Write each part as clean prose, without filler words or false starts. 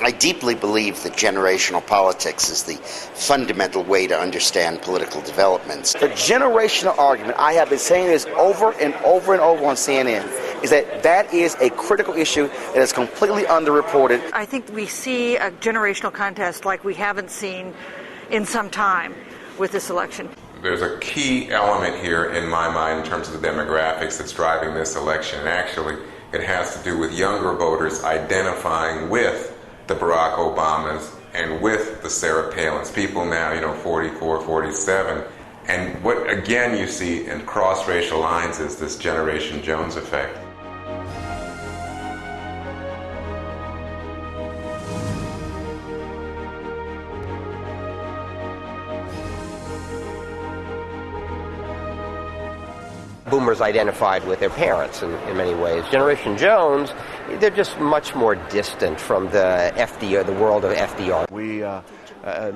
I deeply believe that generational politics is the fundamental way to understand political developments. The generational argument, I have been saying this over and over and over on CNN, is that is a critical issue that is completely underreported. I think we see a generational contest like we haven't seen in some time with this election. There's a key element here in my mind in terms of the demographics that's driving this election, and actually it has to do with younger voters identifying with the Barack Obamas and with the Sarah Palins, people now, 44, 47. And what, again, you see in cross-racial lines is this Generation Jones effect. Boomers identified with their parents in many ways. Generation Jones, they're just much more distant from the FDR, the world of FDR. We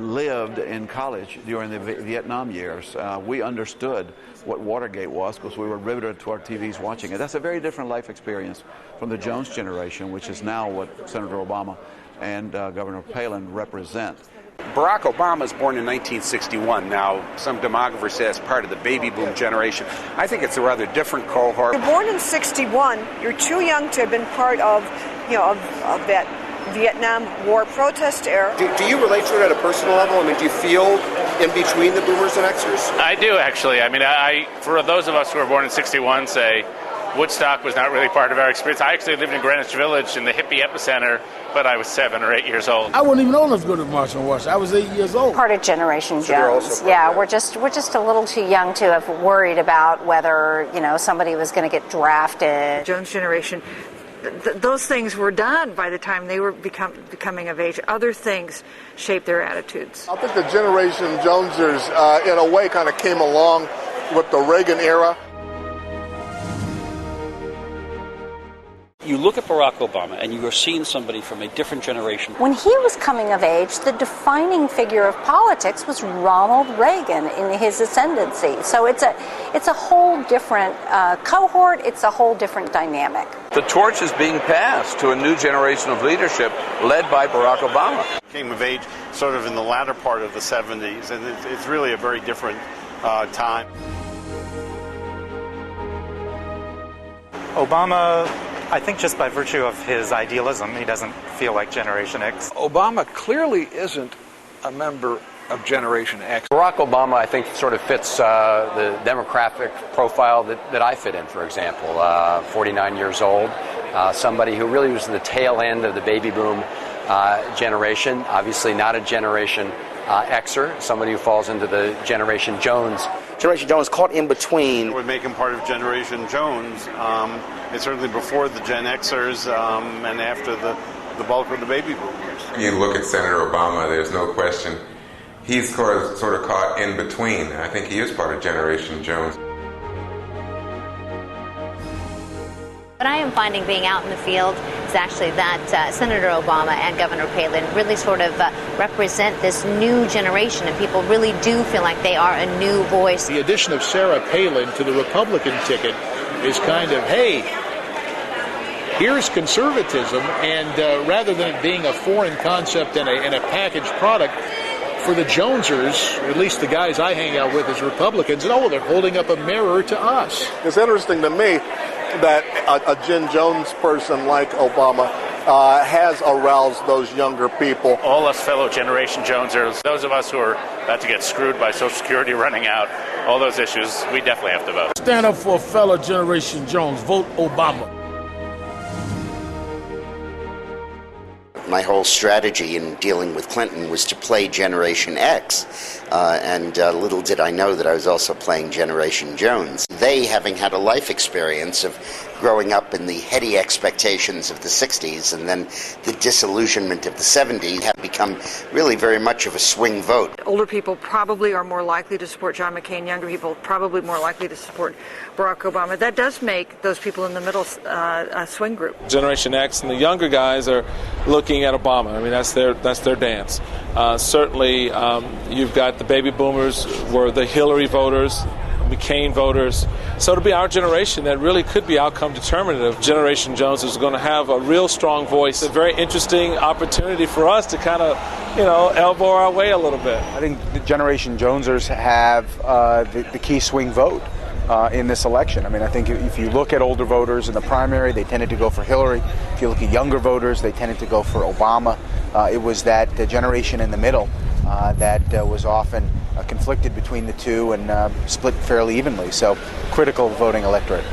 lived in college during the Vietnam years. We understood what Watergate was because we were riveted to our TVs watching it. That's a very different life experience from the Jones generation, which is now what Senator Obama and Governor Palin represent. Barack Obama was born in 1961. Now, some demographers say it's part of the baby boom generation. I think it's a rather different cohort. You're born in 61. You're too young to have been part of that Vietnam War protest era. Do you relate to it at a personal level? I mean, do you feel in between the boomers and Xers? I do, actually. I mean, for those of us who were born in 61, say, Woodstock was not really part of our experience. I actually lived in Greenwich Village in the hippie epicenter, but I was 7 or 8 years old. I wasn't even old enough to go to the March on Washington. I was 8 years old. Part of Generation Jones. Yeah, we're just a little too young to have worried about whether, somebody was going to get drafted. Jones generation, those things were done by the time they were becoming of age. Other things shaped their attitudes. I think the Generation Jonesers, in a way, kind of came along with the Reagan era. You look at Barack Obama and you are seeing somebody from a different generation. When he was coming of age, the defining figure of politics was Ronald Reagan in his ascendancy. So it's a whole different cohort. It's a whole different dynamic. The torch is being passed to a new generation of leadership led by Barack Obama. Came of age sort of in the latter part of the 70s, and it's really a very different time. Obama, I think just by virtue of his idealism, he doesn't feel like Generation X. Obama clearly isn't a member of Generation X. Barack Obama, I think, sort of fits the demographic profile that I fit in, for example. 49 years old, somebody who really was the tail end of the baby boom generation, obviously not a Generation Xer, somebody who falls into the Generation Jones. Generation Jones caught in between. It would make him part of Generation Jones. It's certainly before the Gen Xers and after the bulk of the baby boomers. You look at Senator Obama, there's no question. He's sort of caught in between. I think he is part of Generation Jones. What I am finding being out in the field is actually that Senator Obama and Governor Palin really sort of represent this new generation, and people really do feel like they are a new voice. The addition of Sarah Palin to the Republican ticket is kind of, hey, here's conservatism, and rather than it being a foreign concept and a packaged product, for the Jonesers, at least the guys I hang out with as Republicans, they're holding up a mirror to us. It's interesting to me that a Gen Jones person like Obama has aroused those younger people. All us fellow Generation Jonesers, those of us who are about to get screwed by Social Security running out, all those issues, we definitely have to vote. Stand up for a fellow Generation Jones. Vote Obama. My whole strategy in dealing with Clinton was to play Generation X, and little did I know that I was also playing Generation Jones. They, having had a life experience of growing up in the heady expectations of the 60s and then the disillusionment of the 70s, have become really very much of a swing vote. Older people probably are more likely to support John McCain. Younger people probably more likely to support Barack Obama. That does make those people in the middle a swing group. Generation X and the younger guys are looking at Obama. I mean, that's their dance. Certainly, you've got the baby boomers were the Hillary voters. McCain voters. So it'll be our generation that really could be outcome determinative. Generation Jones is going to have a real strong voice, a very interesting opportunity for us to kind of, elbow our way a little bit. I think the Generation Jonesers have the key swing vote in this election. I mean, I think if you look at older voters in the primary, they tended to go for Hillary. If you look at younger voters, they tended to go for Obama. It was that generation in the middle that was often conflicted between the two and split fairly evenly. So critical voting electorate.